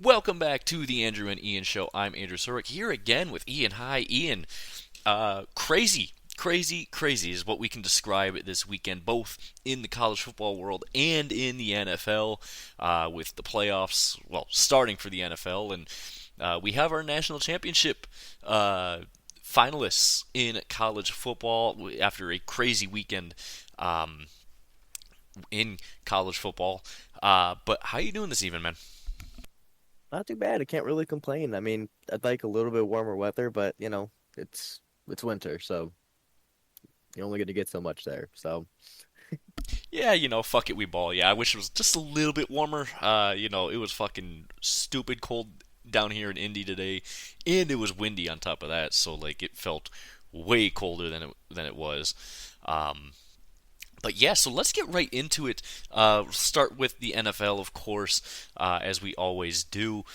Welcome back to the Andrew and Ian Show. I'm Andrew Sorek here again with Ian. Hi, Ian. Crazy is what we can describe this weekend, both in the college football world and in the NFL, with the playoffs, well, starting for the NFL, and we have our national championship finalists in college football after a crazy weekend in college football. But how you doing this evening, man? Not too bad. I can't really complain. I mean, I'd like a little bit warmer weather, but it's winter, so you're only going to get so much there. So, Yeah, fuck it, we ball. Yeah, I wish it was just a little bit warmer. It was fucking stupid cold down here in Indy today, and it was windy on top of that, so like it felt way colder than it was. Um, but yeah, so let's get right into it. Start with the NFL, of course, as we always do.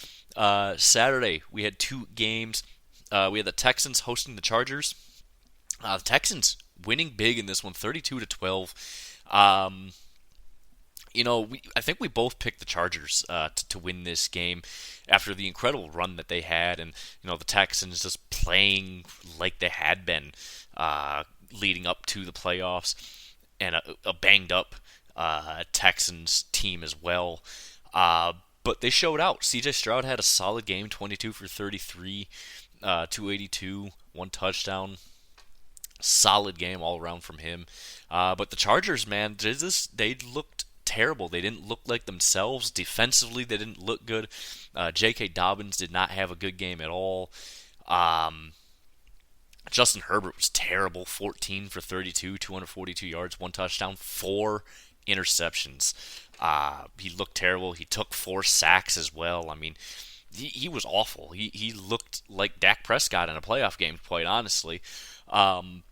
Saturday, we had two games. We had the Texans hosting the Chargers. The Texans winning big in this one, 32 to 12. Um, I think we both picked the Chargers to win this game after the incredible run that they had, and the Texans just playing like they had been leading up to the playoffs, and a banged up Texans team as well. But they showed out. C.J. Stroud had a solid game, 22 for 33, 282, one touchdown. Solid game all around from him. But the Chargers, man, they looked terrible. They didn't look like themselves. Defensively, they didn't look good. J.K. Dobbins did not have a good game at all. Um, Justin Herbert was terrible. 14 for 32, 242 yards, one touchdown, four interceptions. He looked terrible. He took four sacks as well. I mean, he was awful. He looked like Dak Prescott in a playoff game, quite honestly. Um,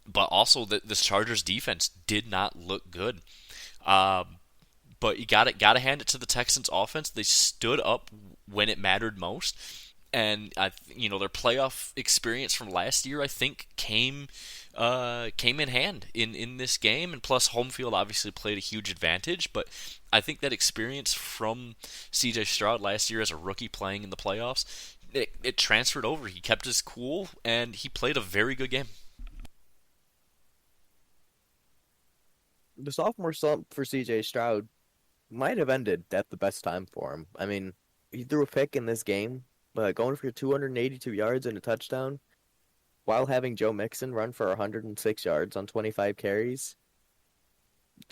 but also, this Chargers defense did not look good. Um, but you got to hand it to the Texans offense. They stood up when it mattered most, and their playoff experience from last year, I think, came in hand in this game, and plus home field obviously played a huge advantage. But I think that experience from C.J. Stroud last year as a rookie playing in the playoffs, it transferred over. He kept his cool, and he played a very good game. the sophomore slump for CJ Stroud might have ended at the best time for him. I mean, he threw a pick in this game, but going for 282 yards and a touchdown while having Joe Mixon run for 106 yards on 25 carries.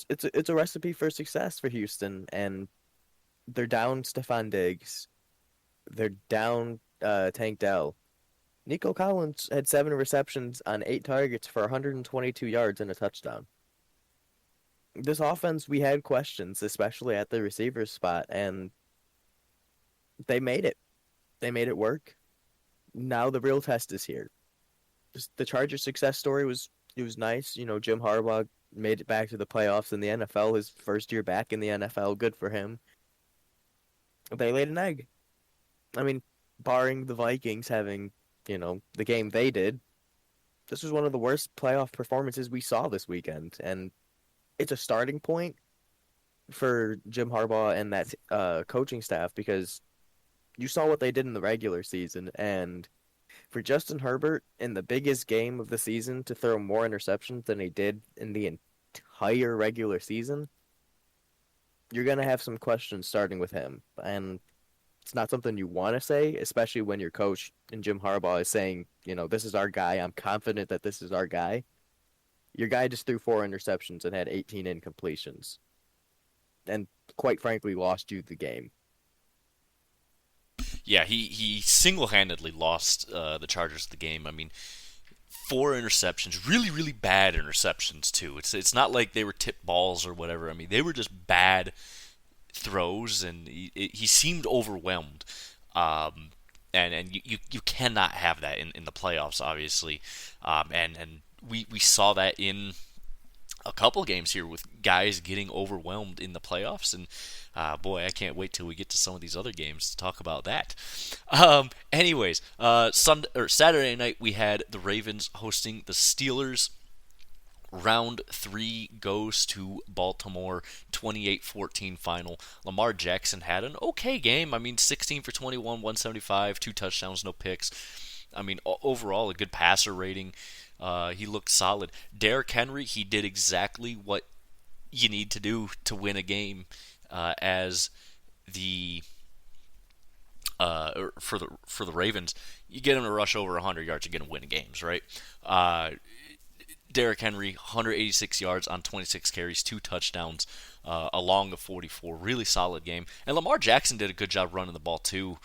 It's a recipe for success for Houston, and they're down Stephon Diggs. They're down Tank Dell. Nico Collins had 7 receptions on 8 targets for 122 yards and a touchdown. This offense, we had questions, especially at the receiver spot, and they made it. They made it work. Now the real test is here. The Chargers' success story was it was nice. Jim Harbaugh made it back to the playoffs in the NFL. His first year back in the NFL, good for him. They laid an egg. I mean, barring the Vikings having, the game they did, this was one of the worst playoff performances we saw this weekend, and it's a starting point for Jim Harbaugh and that coaching staff because you saw what they did in the regular season, and for Justin Herbert in the biggest game of the season to throw more interceptions than he did in the entire regular season, you're gonna have some questions starting with him, and it's not something you want to say, especially when your coach and Jim Harbaugh is saying, this is our guy. I'm confident that this is our guy. Your guy just threw 4 interceptions and had 18 incompletions, and quite frankly, lost you the game. Yeah, he single handedly lost the Chargers the game. I mean, four interceptions, really bad interceptions too. It's not like they were tipped balls or whatever. I mean, they were just bad throws, and he seemed overwhelmed. Um, and you cannot have that in the playoffs, obviously. And we saw that in a couple games here with guys getting overwhelmed in the playoffs, and boy, I can't wait till we get to some of these other games to talk about that. Anyways, Sunday or Saturday night we had the Ravens hosting the Steelers. Round three goes to Baltimore, 28-14 final. Lamar Jackson had an okay game. I mean, 16 for 21, 175, two touchdowns, no picks. I mean, overall, a good passer rating. He looked solid. Derrick Henry, he did exactly what you need to do to win a game as the for the Ravens. You get him to rush over 100 yards, you're going to win games, right? Uh, Derrick Henry, 186 yards on 26 carries, two touchdowns, along the 44. Really solid game. And Lamar Jackson did a good job running the ball, too,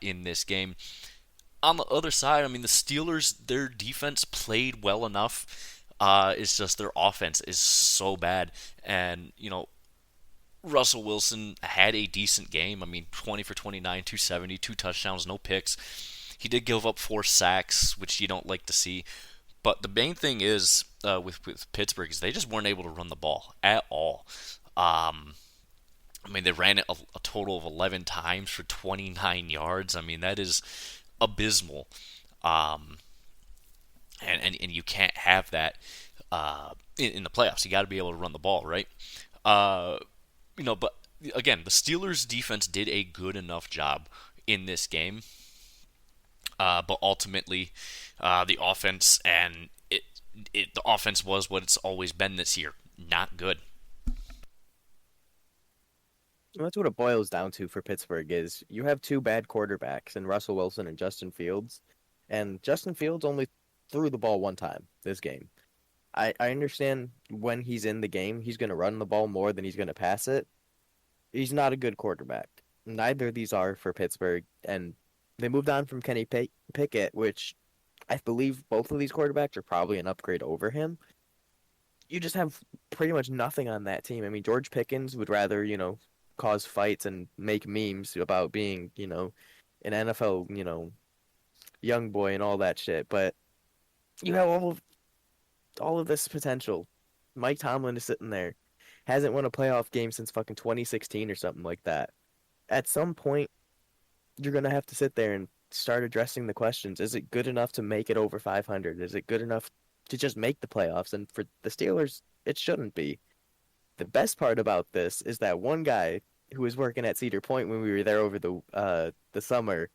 in this game. On the other side, I mean, the Steelers, their defense played well enough. It's just their offense is so bad. And, Russell Wilson had a decent game. I mean, 20 for 29, 270, two touchdowns, no picks. He did give up 4 sacks, which you don't like to see. But the main thing is with Pittsburgh is they just weren't able to run the ball at all. I mean, they ran it a total of 11 times for 29 yards. I mean, that is abysmal. Um, and you can't have that in the playoffs. You got to be able to run the ball, right? Uh, but again, the Steelers' defense did a good enough job in this game. But ultimately, the offense the offense was what it's always been this year. Not good. That's what it boils down to for Pittsburgh is you have two bad quarterbacks in Russell Wilson and Justin Fields, and Justin Fields only threw the ball one time this game. I understand when he's in the game, he's going to run the ball more than he's going to pass it. He's not a good quarterback. Neither of these are for Pittsburgh, and they moved on from Kenny Pickett, which I believe both of these quarterbacks are probably an upgrade over him. You just have pretty much nothing on that team. I mean, George Pickens would rather, cause fights and make memes about being, an NFL, young boy and all that shit. But you have all of this potential. Mike Tomlin is sitting there, hasn't won a playoff game since fucking 2016 or something like that. At some point, you're gonna have to sit there and start addressing the questions. Is it good enough to make it over 500? Is it good enough to just make the playoffs? And for the Steelers, it shouldn't be. The best part about this is that one guy who was working at Cedar Point when we were there over the summer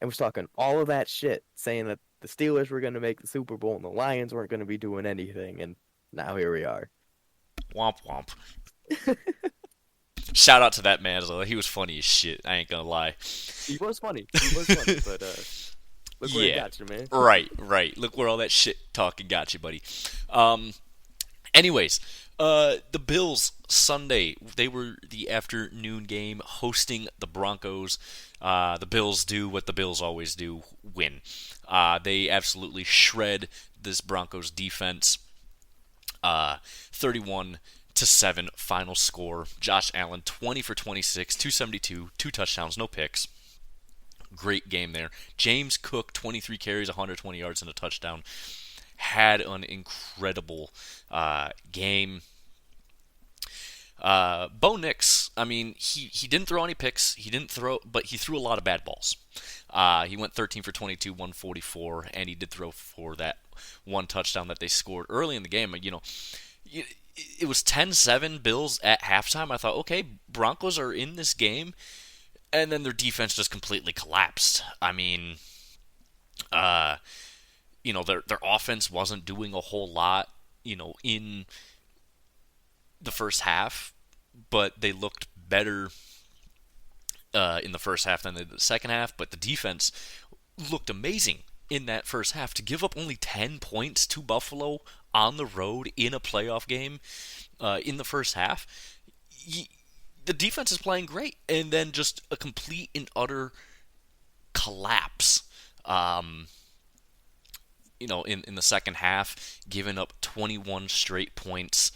and was talking all of that shit, saying that the Steelers were going to make the Super Bowl and the Lions weren't going to be doing anything, and now here we are. Womp womp. Shout out to that man. He was funny as shit. I ain't gonna lie. He was funny. He was funny, but look where he Yeah. got you, man. Right. Look where all that shit talking got you, buddy. Anyways, the Bills Sunday, they were the afternoon game hosting the Broncos. The Bills do what the Bills always do, win. They absolutely shred this Broncos defense. 31-7 final score. Josh Allen 20 for 26, 272, two touchdowns, no picks. Great game there. James Cook 23 carries, 120 yards and a touchdown. Had an incredible game. Bo Nix, I mean, he didn't throw any picks. But he threw a lot of bad balls. He went 13 for 22, 144, and he did throw for that one touchdown that they scored early in the game. It was 10-7 Bills at halftime. I thought, okay, Broncos are in this game, and then their defense just completely collapsed. I mean, their offense wasn't doing a whole lot, in the first half, but they looked better in the first half than they did the second half. But the defense looked amazing in that first half. To give up only 10 points to Buffalo on the road in a playoff game in the first half, the defense is playing great. And then just a complete and utter collapse. In the second half, giving up 21 straight points.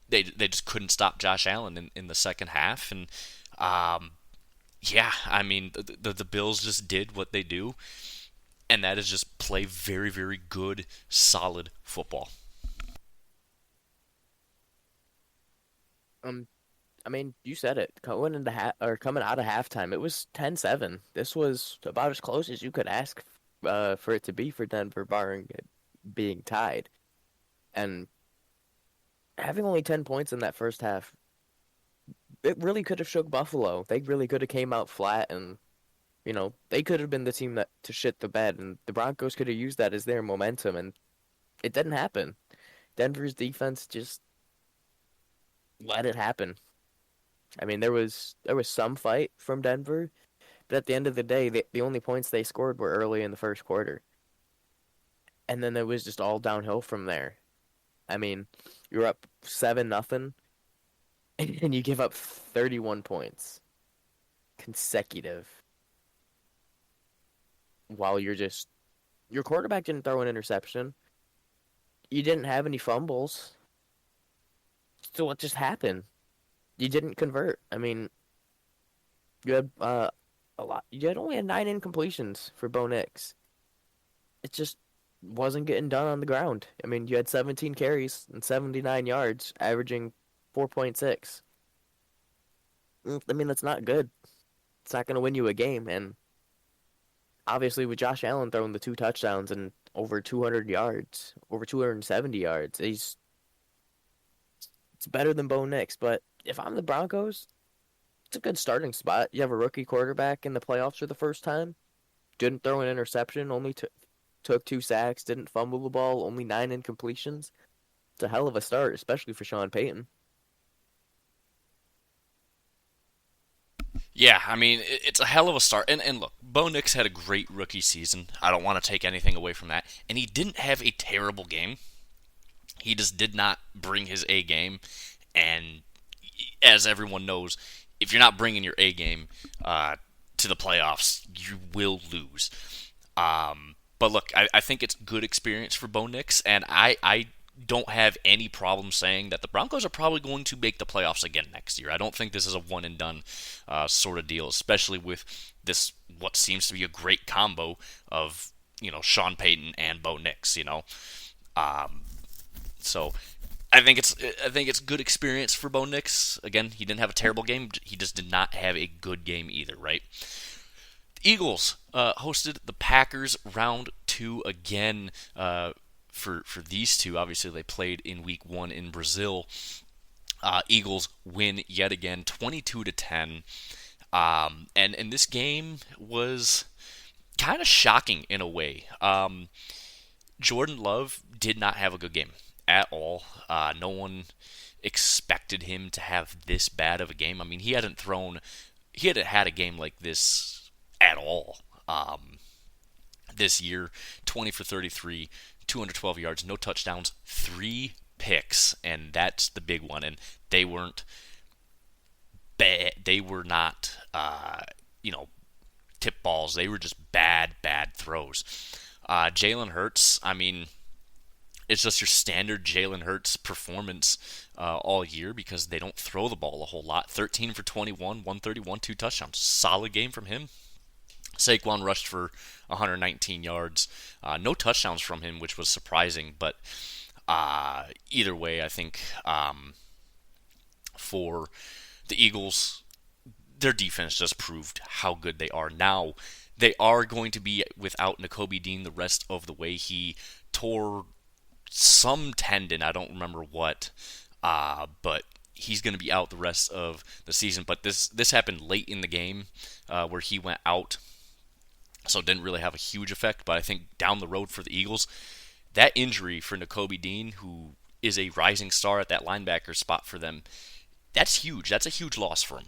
They just couldn't stop Josh Allen in the second half, and I mean the Bills just did what they do, and that is just play very, very good, solid football. Um, I mean, you said it. Coming out of halftime, it was 10-7. This was about as close as you could ask for it to be for Denver, barring it being tied. And having only 10 points in that first half, it really could have shook Buffalo. They really could have came out flat and, they could have been the team that to shit the bed, and the Broncos could have used that as their momentum, and it didn't happen. Denver's defense just let it happen. I mean, there was some fight from Denver, but at the end of the day, the only points they scored were early in the first quarter, and then it was just all downhill from there. I mean, you're up 7-0, and you give up 31 points consecutive while your quarterback didn't throw an interception. You didn't have any fumbles. So what just happened? You didn't convert. I mean, you had a lot. You had only had 9 incompletions for Bo Nix. It just wasn't getting done on the ground. I mean, you had 17 carries and 79 yards, averaging 4.6. I mean, that's not good. It's not going to win you a game. And obviously, with Josh Allen throwing the 2 touchdowns and over 200 yards, over 270 yards, it's better than Bo Nix. But if I'm the Broncos, it's a good starting spot. You have a rookie quarterback in the playoffs for the first time. Didn't throw an interception, only took 2 sacks, didn't fumble the ball, only 9 incompletions. It's a hell of a start, especially for Sean Payton. Yeah, I mean, it's a hell of a start. And look, Bo Nix had a great rookie season. I don't want to take anything away from that. And he didn't have a terrible game. He just did not bring his A game. And as everyone knows, if you're not bringing your A game to the playoffs, you will lose. But look, I think it's good experience for Bo Nix, and I don't have any problem saying that the Broncos are probably going to make the playoffs again next year. I don't think this is a one and done sort of deal, especially with this what seems to be a great combo of Sean Payton and Bo Nix. Um, so I think it's good experience for Bo Nix. Again, he didn't have a terrible game. He just did not have a good game either, right? Eagles hosted the Packers round two again. For these two, obviously they played in week one in Brazil. Eagles win yet again, 22-10. And this game was kind of shocking in a way. Jordan Love did not have a good game at all. No one expected him to have this bad of a game. I mean, he hadn't had a game like this at all this year. 20 for 33, 212 yards, no touchdowns, 3 picks, and that's the big one. And they weren't bad. They were not, tip balls. They were just bad throws. Jalen Hurts, I mean, it's just your standard Jalen Hurts performance all year because they don't throw the ball a whole lot. 13 for 21, 131, 2 touchdowns. Solid game from him. Saquon rushed for 119 yards. No touchdowns from him, which was surprising. But either way, I think for the Eagles, their defense just proved how good they are. Now, they are going to be without Nakobe Dean the rest of the way. He tore some tendon, I don't remember what, but he's going to be out the rest of the season. But this happened late in the game where he went out, so it didn't really have a huge effect. But I think down the road for the Eagles, that injury for Nakobe Dean, who is a rising star at that linebacker spot for them, that's huge. That's a huge loss for him.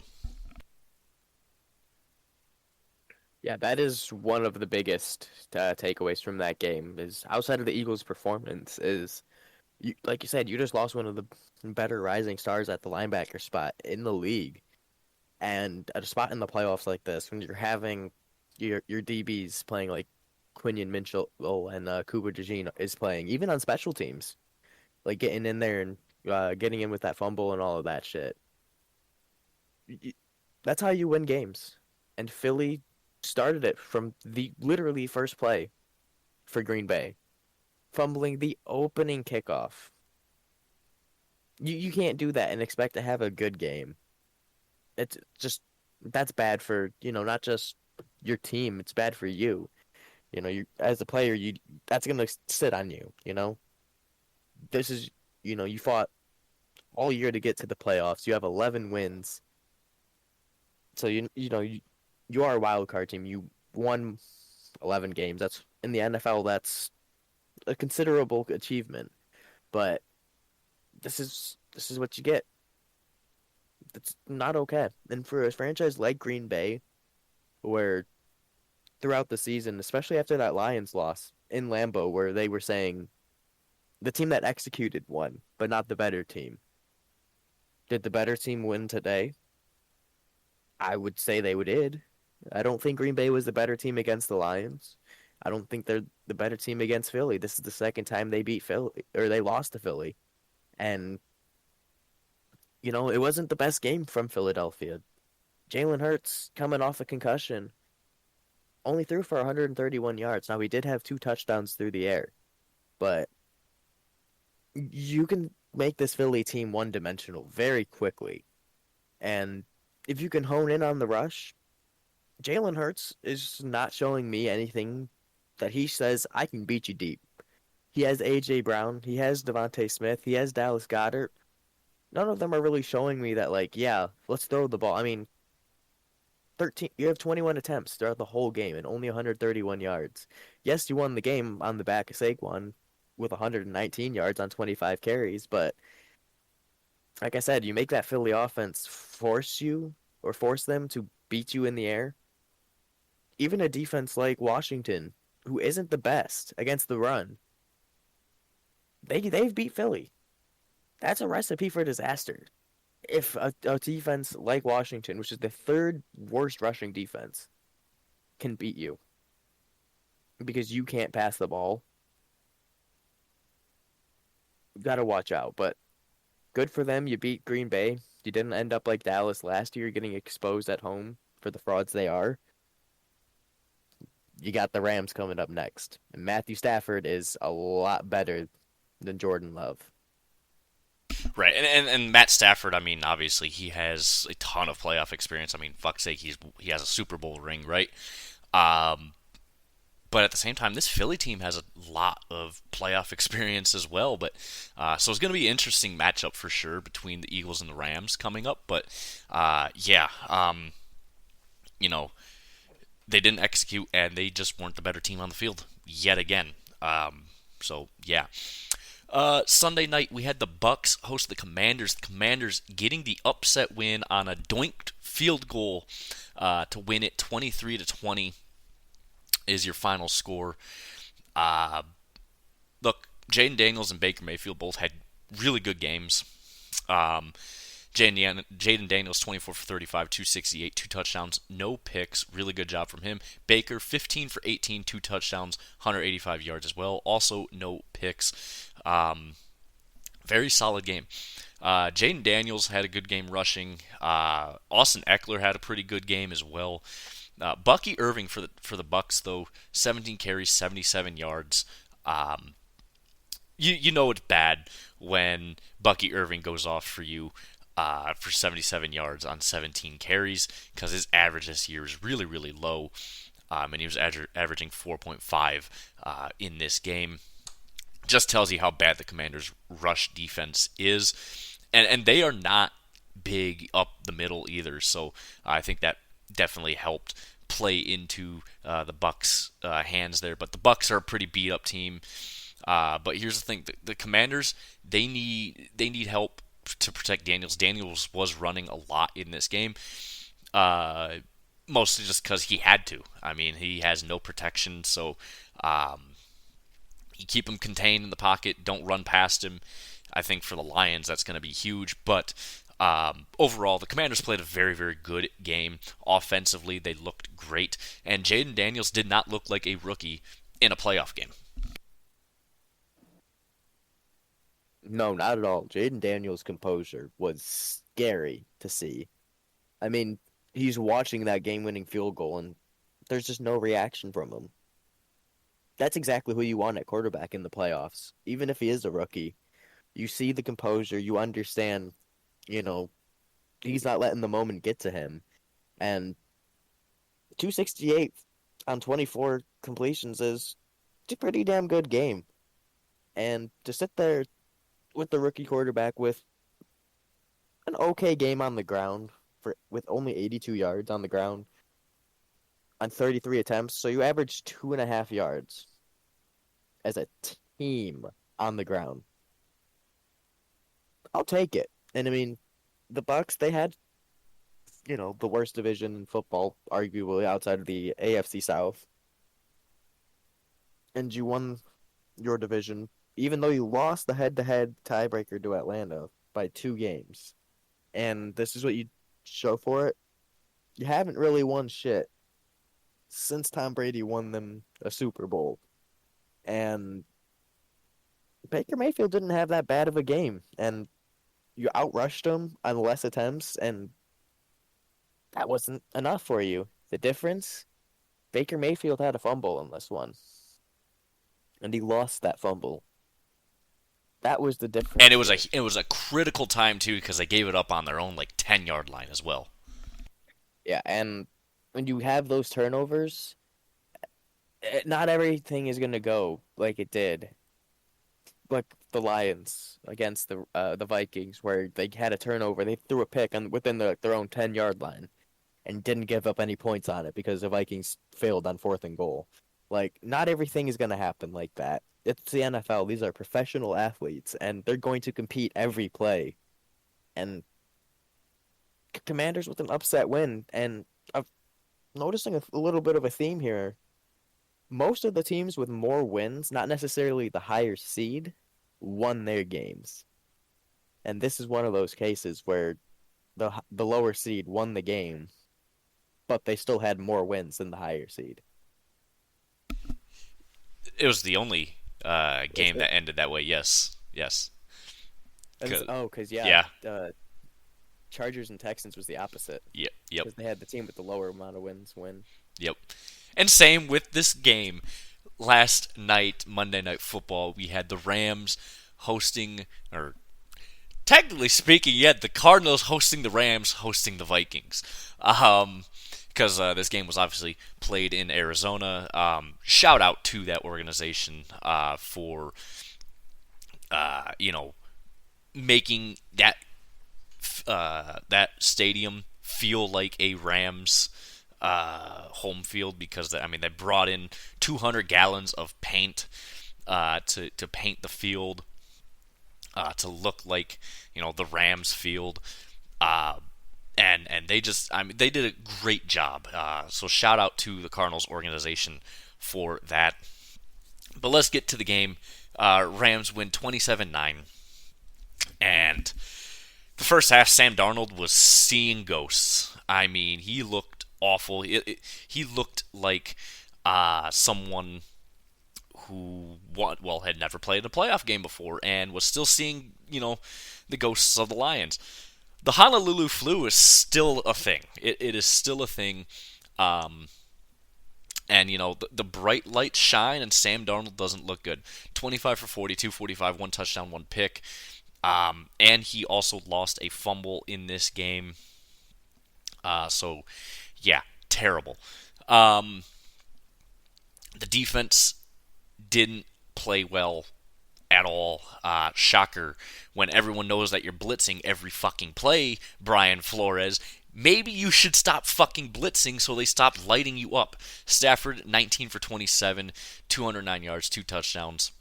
Yeah, that is one of the biggest takeaways from that game. Is outside of the Eagles' performance, is like you said, you just lost one of the better rising stars at the linebacker spot in the league, and at a spot in the playoffs like this, when you're having your DBs playing like Quinion Mitchell and Cooper DeJean is playing, even on special teams, like getting in there and getting in with that fumble and all of that shit. Y- That's how you win games. And Philly started it from the literally first play for Green Bay, fumbling the opening kickoff. You can't do that and expect to have a good game. It's just that's bad for, not just your team, it's bad for you. You as a player, you that's gonna sit on you. this is, you fought all year to get to the playoffs. You have 11 wins. So you are a wild card team. You won 11 games. That's in the NFL, that's a considerable achievement. But this is what you get. It's not okay. And for a franchise like Green Bay, where throughout the season, especially after that Lions loss in Lambeau, where they were saying the team that executed won, but not the better team. Did the better team win today? I would say they did. I don't think Green Bay was the better team against the Lions. I don't think they're the better team against Philly. This is the second time they beat Philly or they lost to Philly. And, it wasn't the best game from Philadelphia. Jalen Hurts coming off a concussion only threw for 131 yards. Now, he did have two touchdowns through the air, but you can make this Philly team one dimensional very quickly. And if you can hone in on the rush, Jalen Hurts is not showing me anything that he says I can beat you deep. He has AJ Brown, he has Devontae Smith, he has Dallas Goedert. None of them are really showing me that like, yeah, let's throw the ball. I mean, 13 you have 21 attempts throughout the whole game and only 131 yards. Yes, you won the game on the back of Saquon with 119 yards on 25 carries, but like I said, you make that Philly offense force them to beat you in the air. Even a defense like Washington, who isn't the best against the run, they've beat Philly. That's a recipe for disaster. If a defense like Washington, which is the third worst rushing defense, can beat you because you can't pass the ball, you gotta watch out. But good for them. You beat Green Bay. You didn't end up like Dallas last year, getting exposed at home for the frauds they are. You got the Rams coming up next. And Matthew Stafford is a lot better than Jordan Love. Right, and Matt Stafford. I mean, obviously he has a ton of playoff experience. I mean, fuck's sake, he has a Super Bowl ring, right? Um, but at the same time, this Philly team has a lot of playoff experience as well. But so it's going to be an interesting matchup for sure between the Eagles and the Rams coming up. But yeah, you know, they didn't execute and they just weren't the better team on the field yet again. So yeah. Sunday night we had the Bucks host the Commanders. The Commanders getting the upset win on a doinked field goal to win it 23-20 is your final score. Uh, Look, Jaden Daniels and Baker Mayfield both had really good games. Um, Jaden Daniels 24 for 35, 268, two touchdowns, no picks. Really good job from him. Baker 15 for 18, two touchdowns, 185 yards as well. Also no picks. Very solid game. Jaden Daniels had a good game rushing. Austin Eckler had a pretty good game as well. Bucky Irving for the Bucks though, 17 carries, 77 yards. You know it's bad when Bucky Irving goes off for you for 77 yards on 17 carries because his average this year is really, really low. And he was averaging 4.5 in this game. Just tells you how bad the Commanders' rush defense is. And they are not big up the middle either. So I think that definitely helped play into the Bucks' hands there. But the Bucks are a pretty beat up team. But here's the thing: the Commanders they need help to protect Daniels. Daniels was running a lot in this game, mostly just because he had to. I mean, he has no protection, so you keep him contained in the pocket. Don't run past him. I think for the Lions that's going to be huge, but. Overall, the Commanders played a very, very good game. Offensively, they looked great, and Jaden Daniels did not look like a rookie in a playoff game. No, not at all. Jaden Daniels' composure was scary to see. I mean, he's watching that game-winning field goal, and there's just no reaction from him. That's exactly who you want at quarterback in the playoffs. Even if he is a rookie, you see the composure, you understand, you know, he's not letting the moment get to him. And 268 on 24 completions is a pretty damn good game. And to sit there with the rookie quarterback with an okay game on the ground for with only 82 yards on the ground on 33 attempts. So you averaged 2.5 yards as a team on the ground. I'll take it. And I mean, the Bucks, they had, the worst division in football, arguably outside of the AFC South. And you won your division, even though you lost the head-to-head tiebreaker to Atlanta by 2 games. And this is what you show for it. You haven't really won shit since Tom Brady won them a Super Bowl. And Baker Mayfield didn't have that bad of a game. And you outrushed him on less attempts, and that wasn't enough for you. The difference, Baker Mayfield had a fumble in this one, and he lost that fumble. That was the And difference here. it was a critical time too because they gave it up on their own like 10-yard line as well. Yeah, and when you have those turnovers, not everything is going to go like it did. Like the Lions against the Vikings, where they had a turnover, they threw a pick within their own 10-yard line and didn't give up any points on it because the Vikings failed on 4th and goal. Like, not everything is going to happen like that. It's the NFL. These are professional athletes, and they're going to compete every play. And Commanders with an upset win, and I'm noticing a little bit of a theme here. Most of the teams with more wins, not necessarily the higher seed, won their games. And this is one of those cases where the lower seed won the game, but they still had more wins than the higher seed. It was the only Was game it? that ended that way. Yes, yes. Because yeah, Yeah, Chargers and Texans was the opposite yep, yep, because they had the team with the lower amount of wins win. yep. And same with this game. Last night, Monday Night Football, we had the Rams hosting, or technically speaking, you had the Cardinals hosting the Rams, hosting the Vikings. Because this game was obviously played in Arizona. Shout out to that organization for making that stadium feel like a Rams home field because they brought in 200 gallons of paint to paint the field to look like the Rams field. And they just they did a great job. So shout out to the Cardinals organization for that. But let's get to the game. Rams win 27-9. And the first half, Sam Darnold was seeing ghosts. I mean, he looked awful. He looked like someone who had never played a playoff game before and was still seeing the ghosts of the Lions. The Honolulu flu is still a thing. It is still a thing. And the bright lights shine, and Sam Darnold doesn't look good. 25 for 40, 245, one touchdown, one pick. And he also lost a fumble in this game. So, yeah, terrible. The defense didn't play well at all. Shocker. When everyone knows that you're blitzing every fucking play, Brian Flores, maybe you should stop fucking blitzing so they stop lighting you up. Stafford, 19 for 27, 209 yards, 2 touchdowns.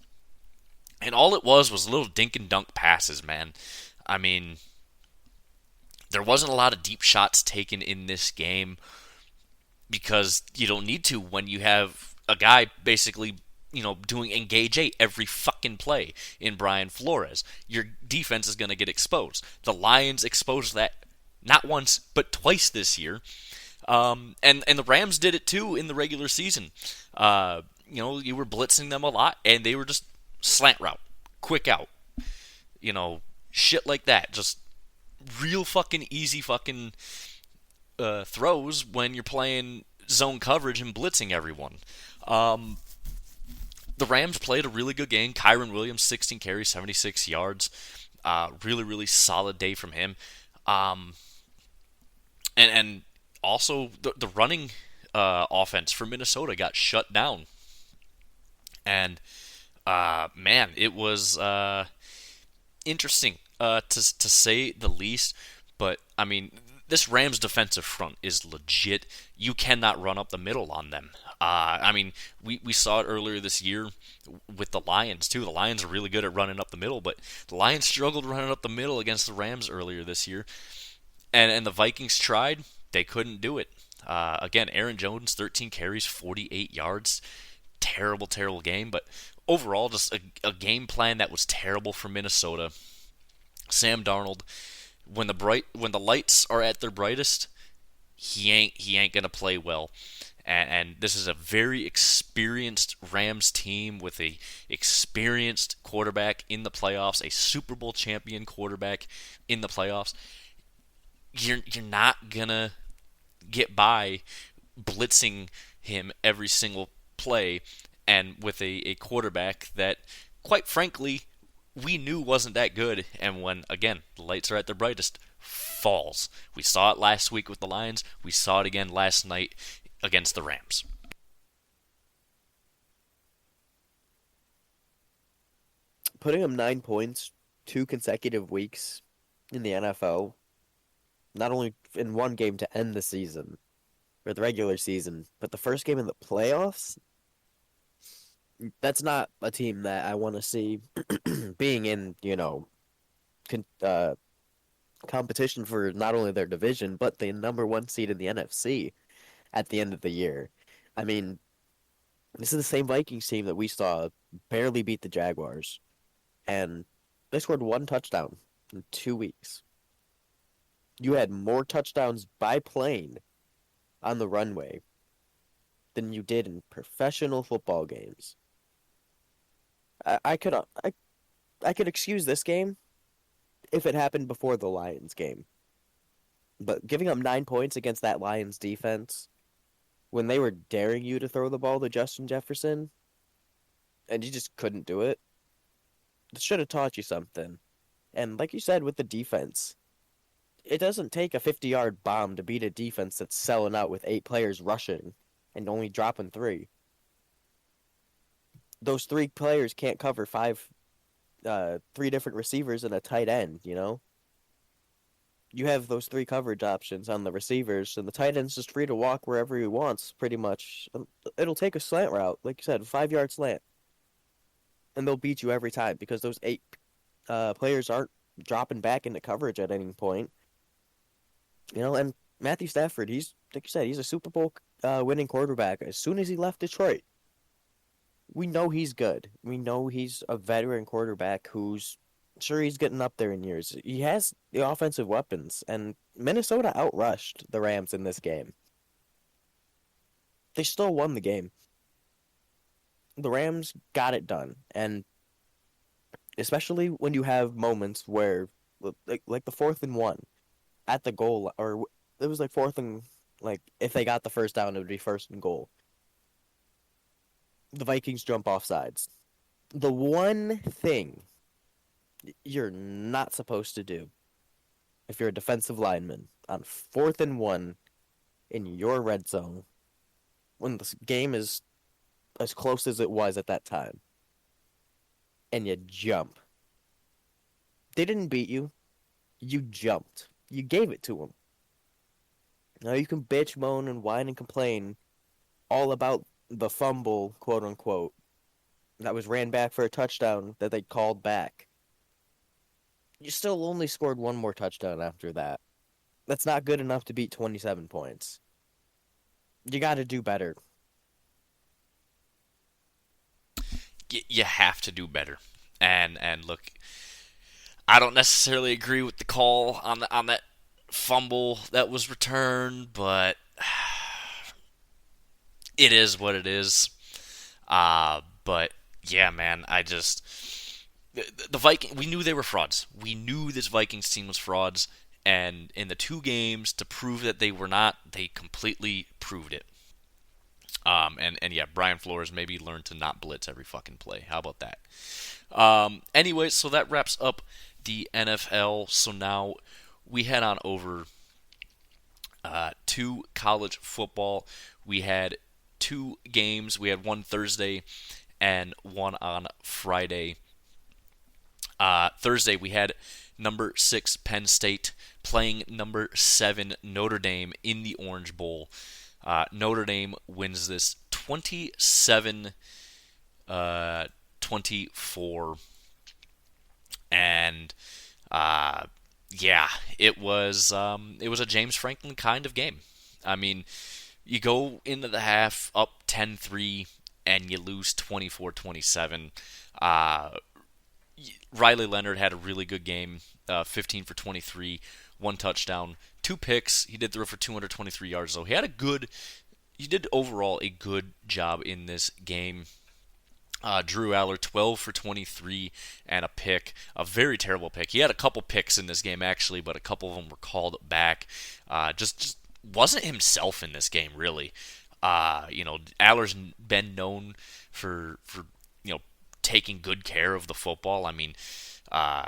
And all it was little dink and dunk passes, man. I mean, there wasn't a lot of deep shots taken in this game because you don't need to when you have a guy basically, doing engage 8 every fucking play in Brian Flores. Your defense is going to get exposed. The Lions exposed that not once, but twice this year. And the Rams did it too in the regular season. You were blitzing them a lot, and they were just slant route, quick out, shit like that. Just real fucking easy fucking throws when you're playing zone coverage and blitzing everyone. The Rams played a really good game. Kyron Williams, 16 carries, 76 yards. Really, really solid day from him. And also the running offense for Minnesota got shut down. And man, it was interesting to say the least. But I mean, this Rams defensive front is legit. You cannot run up the middle on them. I mean, we saw it earlier this year with the Lions too. The Lions are really good at running up the middle, but the Lions struggled running up the middle against the Rams earlier this year. And the Vikings tried, they couldn't do it. Again, Aaron Jones, 13 carries, 48 yards. Terrible, terrible game. But overall, just a game plan that was terrible for Minnesota. Sam Darnold, when the lights are at their brightest, he ain't gonna play well. And this is a very experienced Rams team with a experienced quarterback in the playoffs, a Super Bowl champion quarterback in the playoffs. You're not gonna get by blitzing him every single play, and with a quarterback that, quite frankly, we knew wasn't that good. And when, again, the lights are at their brightest, falls. We saw it last week with the Lions. We saw it again last night against the Rams. Putting him 9 points 2 consecutive weeks in the NFL, not only in one game to end the season or the regular season, but the first game in the playoffs. That's not a team that I want to see being in, con competition for not only their division, but the number one seed in the NFC at the end of the year. I mean, this is the same Vikings team that we saw barely beat the Jaguars, and they scored one touchdown in 2 weeks. You had more touchdowns by plane on the runway than you did in professional football games. I could excuse this game if it happened before the Lions game, but giving up 9 points against that Lions defense when they were daring you to throw the ball to Justin Jefferson and you just couldn't do it, it should have taught you something. And like you said with the defense, it doesn't take a 50-yard bomb to beat a defense that's selling out with 8 players rushing and only dropping 3. Those 3 players can't cover 3 different receivers and a tight end. You have those 3 coverage options on the receivers, and the tight end's just free to walk wherever he wants, pretty much. It'll take a slant route, like you said, a 5-yard slant, and they'll beat you every time because those 8 players aren't dropping back into coverage at any point. And Matthew Stafford, he's like you said, he's a Super Bowl winning quarterback. As soon as he left Detroit, we know he's good. We know he's a veteran quarterback who's sure he's getting up there in years. He has the offensive weapons, and Minnesota outrushed the Rams in this game. They still won the game. The Rams got it done, and especially when you have moments where, like the 4th and 1 at the goal, or it was like if they got the first down, it would be 1st and goal. The Vikings jump off sides. The one thing you're not supposed to do if you're a defensive lineman on 4th and 1 in your red zone when the game is as close as it was at that time and you jump. They didn't beat you. You jumped. You gave it to them. Now you can bitch, moan, and whine and complain all about the fumble, quote unquote, that was ran back for a touchdown that they called back. You still only scored one more touchdown after that. That's not good enough to beat 27 points. You got to do better. You have to do better. And look, I don't necessarily agree with the call on that fumble that was returned, but it is what it is. But yeah, man, the Viking. We knew they were frauds. We knew this Vikings team was frauds, and in the 2 games to prove that they were not, they completely proved it. And yeah, Brian Flores maybe learned to not blitz every fucking play. How about that? Anyway, so that wraps up the NFL. So now we head on over to college football. We had 2 games. We had one Thursday and one on Friday. Thursday, we had number 6 Penn State playing number 7 Notre Dame in the Orange Bowl. Notre Dame wins this 27 24. And yeah, it was a James Franklin kind of game. I mean, you go into the half up 10-3 and you lose 24-27. Uh, Riley Leonard had a really good game, 15 for 23, one touchdown, two picks. He did throw for 223 yards, though. He did overall a good job in this game. Drew Aller, 12 for 23 and a pick. A very terrible pick. He had a couple picks in this game, actually, but a couple of them were called back. Just wasn't himself in this game, really. Aller's been known for taking good care of the football. I mean,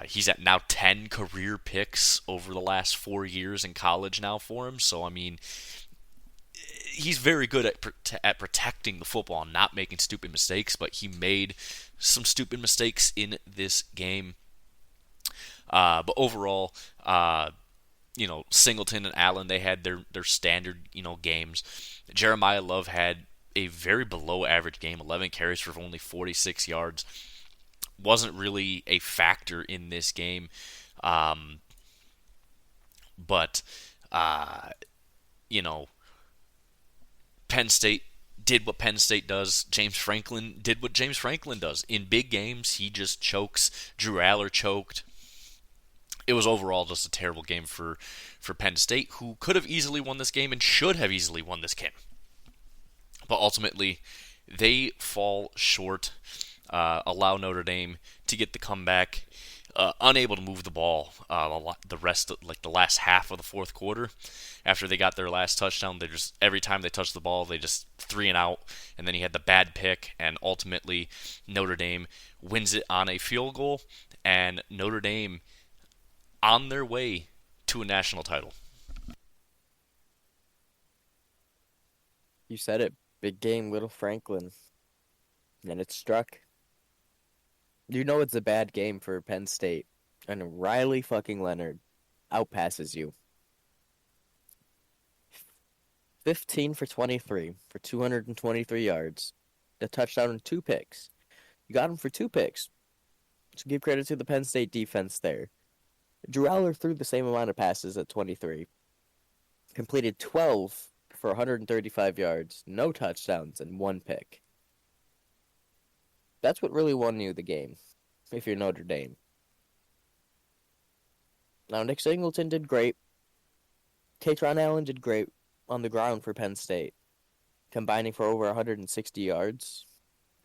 he's at now 10 career picks over the last 4 years in college now for him. So, I mean, he's very good at protecting the football and not making stupid mistakes, but he made some stupid mistakes in this game. But overall, Singleton and Allen, they had their standard, games. Jeremiah Love had a very below average game, 11 carries for only 46 yards. Wasn't really a factor in this game. But, Penn State did what Penn State does. James Franklin did what James Franklin does. In big games, he just chokes. Drew Aller choked. It was overall just a terrible game for Penn State, who could have easily won this game and should have easily won this game. But ultimately, they fall short, allow Notre Dame to get the comeback, unable to move the ball the last half of the fourth quarter. After they got their last touchdown, they just every time they touched the ball, they just 3 and out, and then he had the bad pick, and ultimately Notre Dame wins it on a field goal, and Notre Dame on their way to a national title. You said it. Big game, little Franklin. And it struck. You know it's a bad game for Penn State. And Riley fucking Leonard outpasses you. 15 for 23 for 223 yards. A touchdown and 2 picks. You got him for 2 picks. So give credit to the Penn State defense there. Drew Aller threw the same amount of passes at 23. Completed 12 for 135 yards, no touchdowns, and 1 pick. That's what really won you the game, if you're Notre Dame. Now, Nick Singleton did great. Katron Allen did great on the ground for Penn State, combining for over 160 yards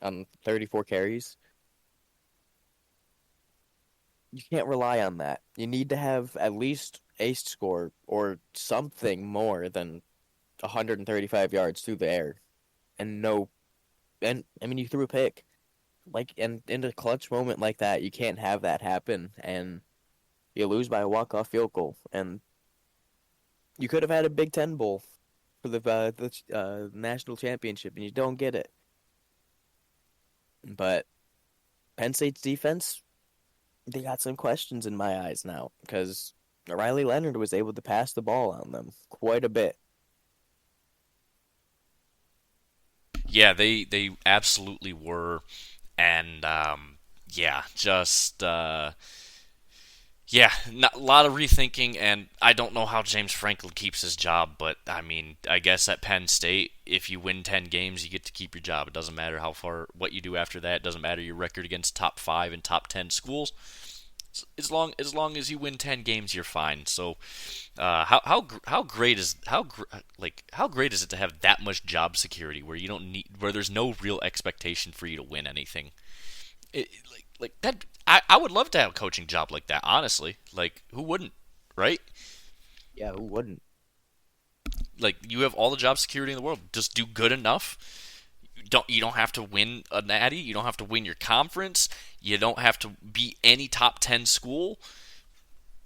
on 34 carries. You can't rely on that. You need to have at least a score or something more than 135 yards through the air. And you threw a pick. And in a clutch moment like that, you can't have that happen, and you lose by a walk-off field goal. And you could have had a Big Ten Bowl for the national championship, and you don't get it. But Penn State's defense, they got some questions in my eyes now, because Riley Leonard was able to pass the ball on them quite a bit. Yeah, they absolutely were. And, not, a lot of rethinking, and I don't know how James Franklin keeps his job, but, I mean, I guess at Penn State, if you win 10 games, you get to keep your job. It doesn't matter what you do after that. It doesn't matter your record against top 5 and top 10 schools. As long as you win 10 games, you're fine. So, how great is it to have that much job security where there's no real expectation for you to win anything? That. I would love to have a coaching job like that. Honestly, who wouldn't, right? Yeah, who wouldn't? You have all the job security in the world. Just do good enough. You don't have to win a natty. You don't have to win your conference. You don't have to be any top 10 school.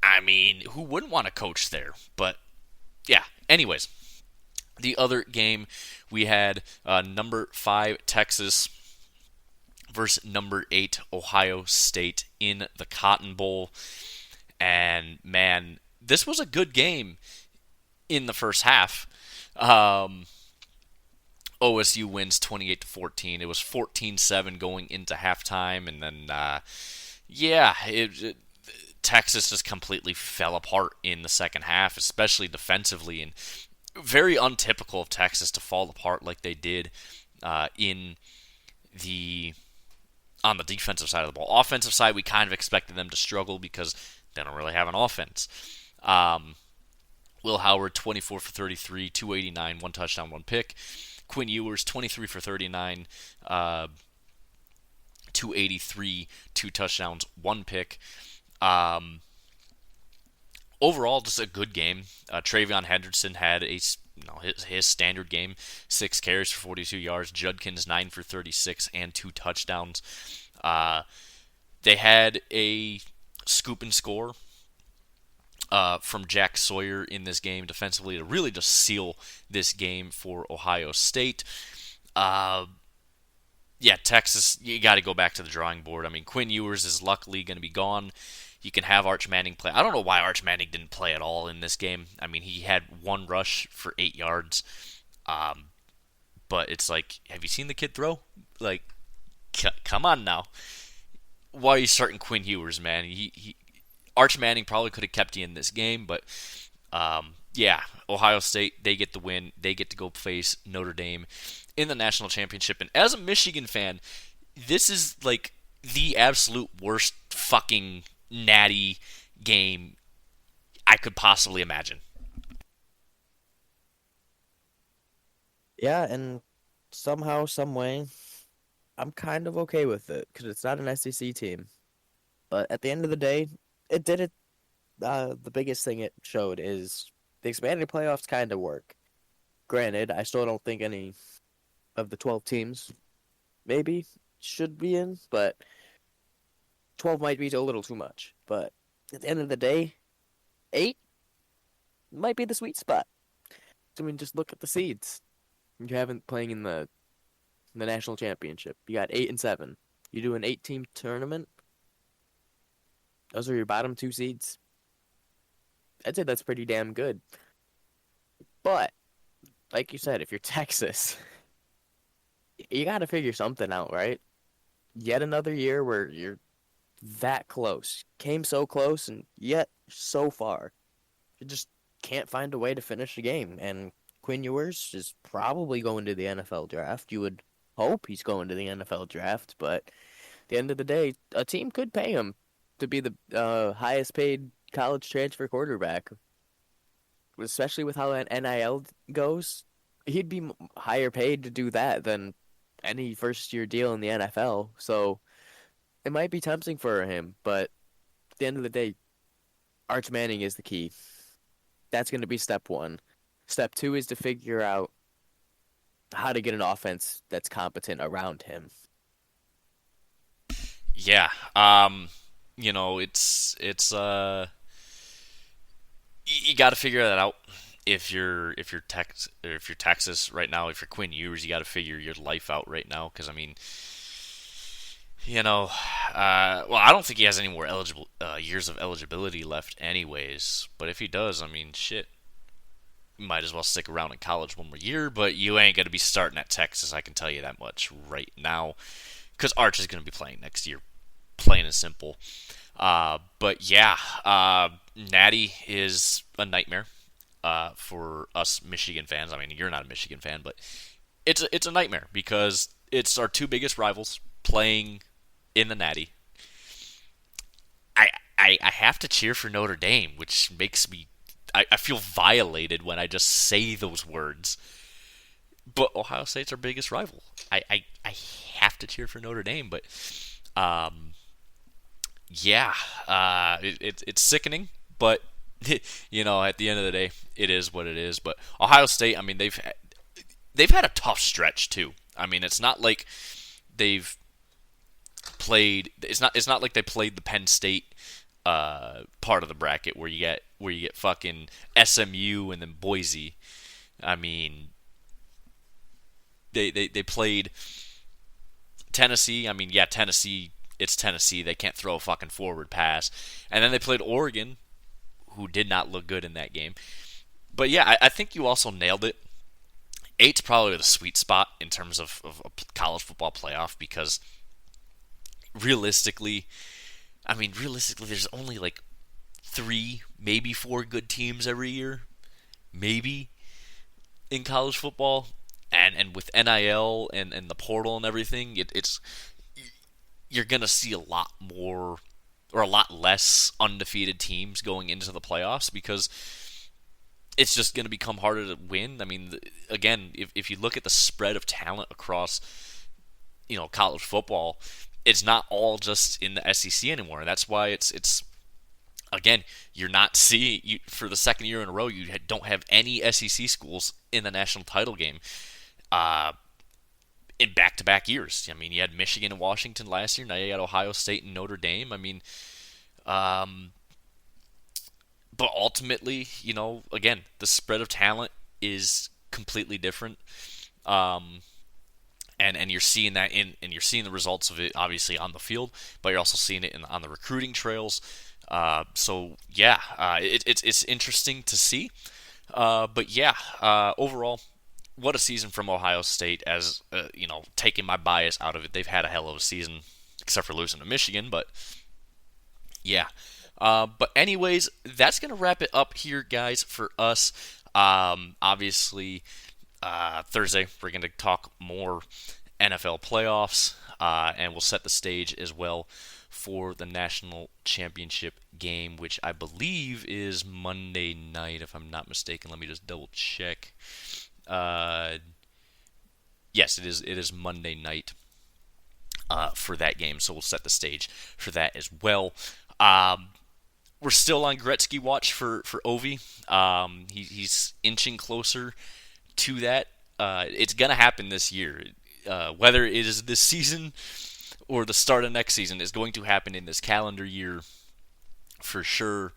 I mean, who wouldn't want to coach there? But yeah. Anyways, the other game we had number 5 Texas versus number 8 Ohio State in the Cotton Bowl. And man, this was a good game in the first half. Um, OSU wins 28-14. It was 14-7 going into halftime, and then Texas just completely fell apart in the second half, especially defensively, and very untypical of Texas to fall apart like they did in the on the defensive side of the ball. Offensive side, we kind of expected them to struggle because they don't really have an offense. Will Howard, 24 for 33, 289, one touchdown, one pick. Quinn Ewers, 23 for 39, 283, two touchdowns, one pick. Overall, just a good game. Travion Henderson had his standard game, 6 carries for 42 yards. Judkins, 9 for 36 and 2 touchdowns. They had a scoop and score from Jack Sawyer in this game defensively to really just seal this game for Ohio State. Texas, you got to go back to the drawing board. I mean, Quinn Ewers is luckily going to be gone. You can have Arch Manning play. I don't know why Arch Manning didn't play at all in this game. I mean, he had one rush for 8 yards. But it's like, have you seen the kid throw? Like, come on now. Why are you starting Quinn Ewers, man? Arch Manning probably could have kept you in this game, but Ohio State, they get the win. They get to go face Notre Dame in the national championship. And as a Michigan fan, this is like the absolute worst fucking natty game I could possibly imagine. Yeah, and somehow, some way, I'm kind of okay with it because it's not an SEC team. But at the end of the day, it did it. The biggest thing it showed is the expanded playoffs kind of work. Granted, I still don't think any of the 12 teams maybe should be in, but 12 might be a little too much. But at the end of the day, 8 might be the sweet spot. I mean, just look at the seeds. You haven't playing in the national championship. You got 8 and 7. You do an 8-team tournament. Those are your bottom 2 seeds. I'd say that's pretty damn good. But like you said, if you're Texas, you got to figure something out, right? Yet another year where you're that close. Came so close and yet so far. You just can't find a way to finish the game. And Quinn Ewers is probably going to the NFL draft. You would hope he's going to the NFL draft, but at the end of the day, a team could pay him to be the highest paid college transfer quarterback, especially with how an NIL goes. He'd be higher paid to do that than any first year deal in the NFL. So it might be tempting for him, but at the end of the day, Arch Manning is the key. That's going to be step 1. Step 2 is to figure out how to get an offense that's competent around him. Yeah. It's you got to figure that out. If you're Texas right now, if you're Quinn Ewers, you got to figure your life out right now. Because I mean, I don't think he has any more eligible years of eligibility left, anyways. But if he does, I mean, shit, you might as well stick around in college one more year. But you ain't gonna be starting at Texas, I can tell you that much right now. Because Arch is gonna be playing next year, plain and simple. Natty is a nightmare for us Michigan fans. I mean, you're not a Michigan fan, but it's a nightmare because it's our 2 biggest rivals playing in the Natty. I have to cheer for Notre Dame, which makes me I feel violated when I just say those words. But Ohio State's our biggest rival. I have to cheer for Notre Dame, but it's sickening, but at the end of the day, it is what it is. But Ohio State, I mean, they've had a tough stretch too. I mean, it's not like they've played. It's not like they played the Penn State part of the bracket where you get fucking SMU and then Boise. I mean, they played Tennessee, I mean, yeah, Tennessee, it's Tennessee. They can't throw a fucking forward pass. And then they played Oregon, who did not look good in that game. But yeah, I think you also nailed it. Eight's probably the sweet spot in terms of a college football playoff because realistically, I mean, realistically, there's only like three, maybe four good teams every year, maybe in college football, and with NIL and the portal and everything, it's you're gonna see a lot more or a lot less undefeated teams going into the playoffs because it's just going to become harder to win. I mean, again, if you look at the spread of talent across college football, it's not all just in the SEC anymore. And that's why it's again, you're not seeing for the second year in a row you don't have any SEC schools in the national title game uh, in back-to-back years. I mean, you had Michigan and Washington last year. Now you got Ohio State and Notre Dame. I mean, um, but ultimately, again, the spread of talent is completely different. Um, and you're seeing that and you're seeing the results of it obviously on the field, but you're also seeing it on the recruiting trails. So yeah, it's interesting to see. But yeah, overall, what a season from Ohio State. As taking my bias out of it, they've had a hell of a season, except for losing to Michigan. But yeah. But anyways, that's gonna wrap it up here, guys, for us. Obviously, Thursday we're gonna talk more NFL playoffs, and we'll set the stage as well for the national championship game, which I believe is Monday night, if I'm not mistaken. Let me just double check. Yes, it is. It is Monday night for that game, so we'll set the stage for that as well. We're still on Gretzky watch for Ovi. He's inching closer to that. It's gonna happen this year. Whether it is this season or the start of next season, is going to happen in this calendar year for sure.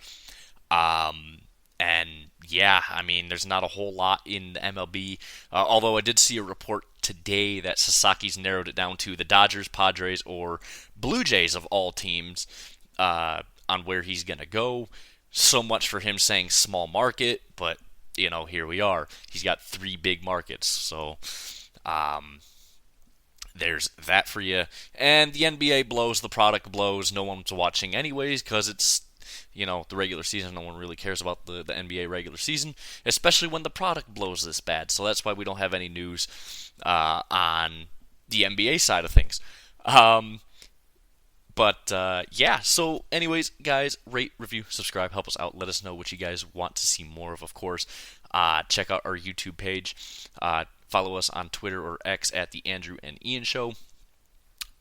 And yeah, I mean, there's not a whole lot in the MLB. Although I did see a report today that Sasaki's narrowed it down to the Dodgers, Padres, or Blue Jays of all teams on where he's going to go. So much for him saying small market, but, here we are. He's got three big markets. So there's that for you. And the NBA blows, the product blows. No one's watching anyways because it's the regular season. No one really cares about the NBA regular season, especially when the product blows this bad. So that's why we don't have any news on the NBA side of things. But yeah, so anyways, guys, rate, review, subscribe, help us out. Let us know what you guys want to see more of course. Check out our YouTube page. Follow us on Twitter or X at The Andrew and Ian Show.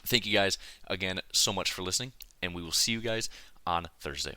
Thank you guys again so much for listening, and we will see you guys on Thursday.